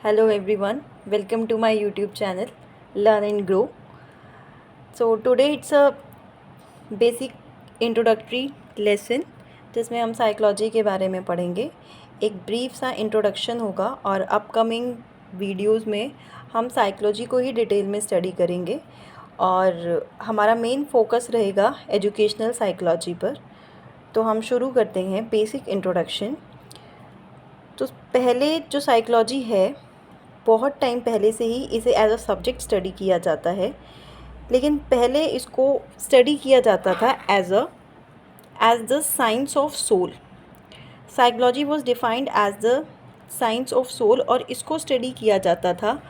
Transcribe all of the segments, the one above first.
Hello everyone, welcome to my YouTube channel Learn and Grow. So today it's a basic introductory lesson जिसमें हम psychology के बारे में पढ़ेंगे. एक ब्रीफ सा इंट्रोडक्शन होगा और अपकमिंग वीडियोस में हम साइकोलॉजी को ही डिटेल में स्टडी करेंगे और हमारा मेन फोकस रहेगा एजुकेशनल साइकोलॉजी पर. तो हम शुरू करते हैं बेसिक इंट्रोडक्शन. तो पहले जो साइकोलॉजी है बहुत टाइम पहले से ही इसे एज अ सब्जेक्ट स्टडी किया जाता है, लेकिन पहले इसको स्टडी किया जाता था as the science of soul. Psychology was defined as the science of soul और इसको स्टडी किया जाता था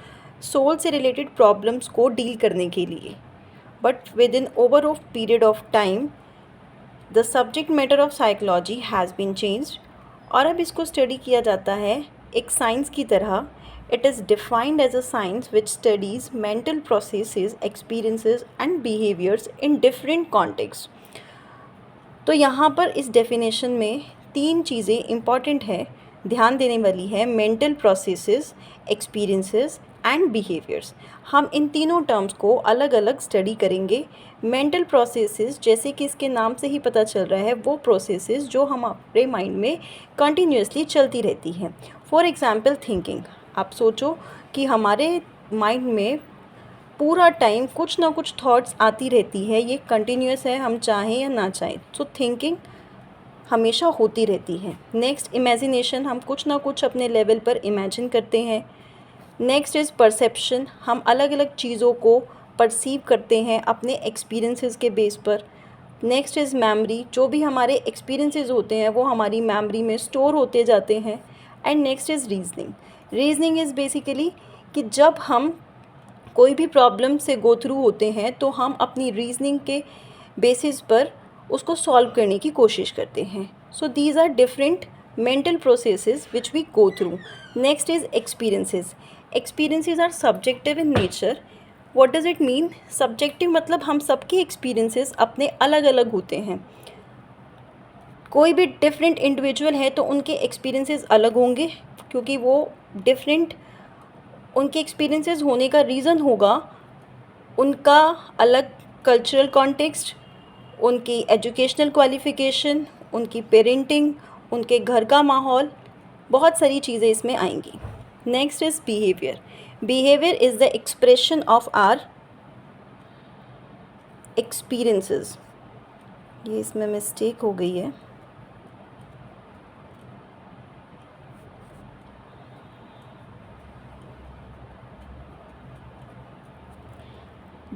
सोल से रिलेटेड प्रॉब्लम्स को डील करने के लिए. But within over of period of time the subject matter of psychology has been changed और अब इसको स्टडी किया जाता है एक साइंस की तरह. It is defined as a science which studies mental processes, experiences and behaviors in different contexts. तो यहाँ पर इस डेफिनेशन में तीन चीज़ें इम्पॉर्टेंट है, ध्यान देने वाली है. Mental processes, experiences and behaviours. हम इन तीनों टर्म्स को अलग अलग स्टडी करेंगे. मेंटल प्रोसेसेस जैसे कि इसके नाम से ही पता चल रहा है, वो प्रोसेसेस जो हमारे माइंड में कंटिन्यूसली चलती रहती हैं. For example thinking. आप सोचो कि हमारे माइंड में पूरा टाइम कुछ ना कुछ थॉट्स आती रहती है, ये कंटिन्यूस है, हम चाहें या ना चाहें. सो थिंकिंग हमेशा होती रहती है. नेक्स्ट इमेजिनेशन, हम कुछ ना कुछ अपने लेवल पर इमेजिन करते हैं. नेक्स्ट इज़ परसेप्शन, हम अलग अलग चीज़ों को परसीव करते हैं अपने एक्सपीरियंसेस के बेस पर. नेक्स्ट इज़ मेमोरी, जो भी हमारे एक्सपीरियंसेस होते हैं वो हमारी मेमोरी में स्टोर होते जाते हैं. And next is reasoning. Reasoning is basically कि जब हम कोई भी प्रॉब्लम से गो थ्रू होते हैं तो हम अपनी रीजनिंग के बेसिस पर उसको सॉल्व करने की कोशिश करते हैं. So these are different mental processes which we go through. Next is experiences. Experiences are subjective in nature. What does it mean? Subjective मतलब हम सबके एक्सपीरियंसेस अपने अलग अलग होते हैं. कोई भी डिफरेंट इंडिविजुअल है तो उनके एक्सपीरियंसेस अलग होंगे, क्योंकि वो डिफरेंट उनके एक्सपीरियंसेस होने का रीज़न होगा उनका अलग कल्चरल कॉन्टेक्स्ट, उनकी एजुकेशनल क्वालिफ़िकेशन, उनकी पेरेंटिंग, उनके घर का माहौल, बहुत सारी चीज़ें इसमें आएंगी. Next is behaviour. Behaviour is the expression of our experiences. ये इसमें मिस्टेक हो गई है.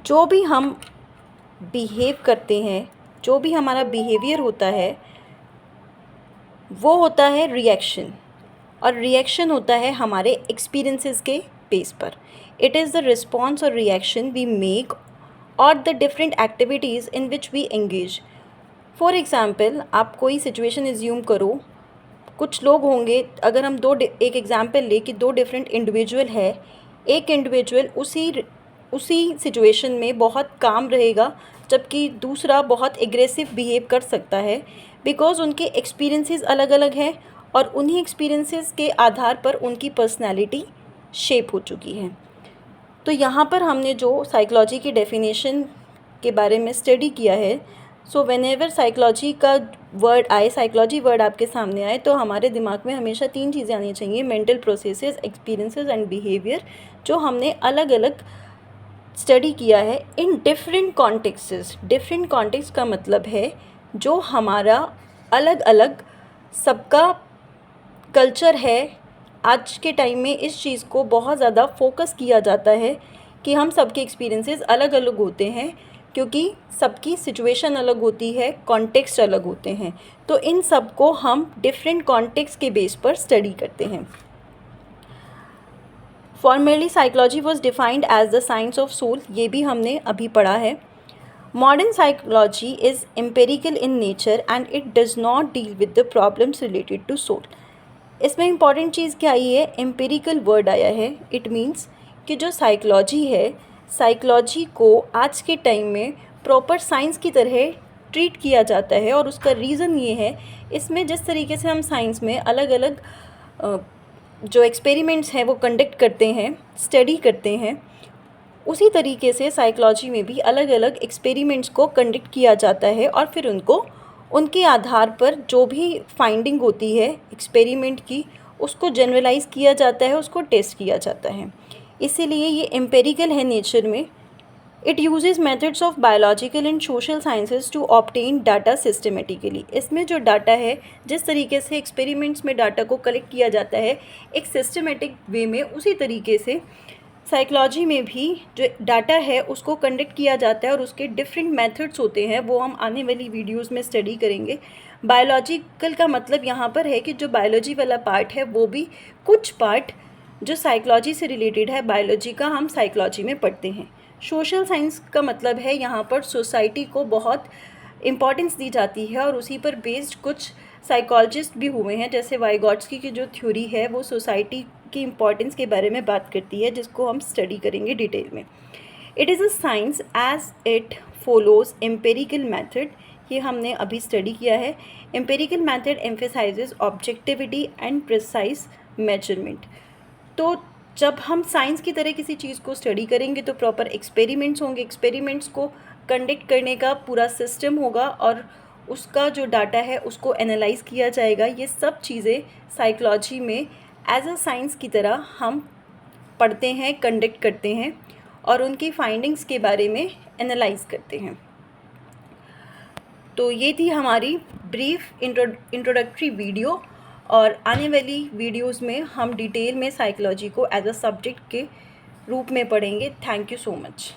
जो भी हम बिहेव करते हैं, जो भी हमारा बिहेवियर होता है वो होता है रिएक्शन, और रिएक्शन होता है हमारे एक्सपीरियंसेस के बेस पर. इट इज़ द रिस्पॉन्स और रिएक्शन वी मेक और the different activities in which we engage. For example, आप कोई सिचुएशन एज्यूम करो. कुछ लोग होंगे, अगर हम एक एग्ज़ाम्पल ले कि दो डिफरेंट इंडिविजुअल है. एक इंडिविजुअल उसी सिचुएशन में बहुत काम रहेगा, जबकि दूसरा बहुत एग्रेसिव बिहेव कर सकता है, बिकॉज़ उनके एक्सपीरियंसेस अलग अलग हैं और उन्हीं एक्सपीरियंसेस के आधार पर उनकी पर्सनैलिटी शेप हो चुकी है. तो यहाँ पर हमने जो साइकोलॉजी की डेफिनेशन के बारे में स्टडी किया है, सो व्हेनेवर साइकोलॉजी का वर्ड आए, साइकोलॉजी वर्ड आपके सामने आए, तो हमारे दिमाग में हमेशा तीन चीज़ें आनी चाहिए: mental processes, experiences and behaviour, जो हमने अलग अलग स्टडी किया है in different contexts. Different context का मतलब है जो हमारा अलग अलग सबका कल्चर है. आज के टाइम में इस चीज़ को बहुत ज़्यादा फोकस किया जाता है कि हम सबके एक्सपीरियंसेस अलग अलग होते हैं, क्योंकि सबकी सिचुएशन अलग होती है, कॉन्टेक्स्ट अलग होते हैं. तो इन सब को हम डिफरेंट कॉन्टेक्स्ट के बेस पर स्टडी करते हैं. Formally psychology was defined as the science of soul, ये भी हमने अभी पढ़ा है. Modern psychology is empirical in nature and it does not deal with the problems related to soul. इसमें इंपॉर्टेंट चीज़ क्या आई है? एम्पेरिकल वर्ड आया है. इट मीन्स कि जो साइकोलॉजी है, साइकोलॉजी को आज के टाइम में प्रॉपर साइंस की तरह ट्रीट किया जाता है. और उसका रीज़न ये है, इसमें जिस तरीके से हम साइंस में अलग अलग जो एक्सपेरिमेंट्स हैं वो कंडक्ट करते हैं, स्टडी करते हैं, उसी तरीके से साइकोलॉजी में भी अलग अलग एक्सपेरिमेंट्स को कंडक्ट किया जाता है और फिर उनको उनके आधार पर जो भी फाइंडिंग होती है एक्सपेरिमेंट की उसको जनरलाइज़ किया जाता है, उसको टेस्ट किया जाता है। इसीलिए ये एम्पेरिकल है नेचर में। It uses methods of biological and social sciences to obtain data systematically. इसमें जो डाटा है, जिस तरीके से एक्सपेरिमेंट्स में डाटा को कलेक्ट किया जाता है एक सिस्टमेटिक वे में, उसी तरीके से साइकोलॉजी में भी जो डाटा है उसको कंडक्ट किया जाता है और उसके डिफरेंट मेथड्स होते हैं, वो हम आने वाली वीडियोस में स्टडी करेंगे। बायोलॉजिकल का मतलब यहाँ पर है कि जो बायोलॉजी वाला पार्ट है वो भी कुछ पार्ट जो साइकोलॉजी से रिलेटेड है बायोलॉजी का हम साइकोलॉजी में पढ़ते हैं। सोशल साइंस का मतलब है यहाँ पर सोसाइटी को बहुत इम्पॉर्टेंस दी जाती है और उसी पर बेस्ड कुछ साइकोलॉजिस्ट भी हुए हैं, जैसे वाइगॉट्स्की की जो थ्योरी है वो सोसाइटी की इम्पॉर्टेंस के बारे में बात करती है, जिसको हम स्टडी करेंगे डिटेल में। It is a science as it follows empirical method, ये हमने अभी स्टडी किया है। Empirical method emphasises objectivity and precise measurement. तो जब हम साइंस की तरह किसी चीज़ को स्टडी करेंगे तो प्रॉपर एक्सपेरिमेंट्स होंगे, एक्सपेरिमेंट्स को कंडक्ट करने का पूरा सिस्टम होगा और उसका जो डाटा है उसको एनालाइज किया जाएगा। ये सब चीज़ें साइकोलॉजी में एज अ साइंस की तरह हम पढ़ते हैं, कंडक्ट करते हैं और उनकी फाइंडिंग्स के बारे में एनालाइज करते हैं। तो ये थी हमारी ब्रीफ इंट्रोडक्टरी वीडियो और आने वाली वीडियोस में हम डिटेल में साइकोलॉजी को एज अ सब्जेक्ट के रूप में पढ़ेंगे। Thank you so much.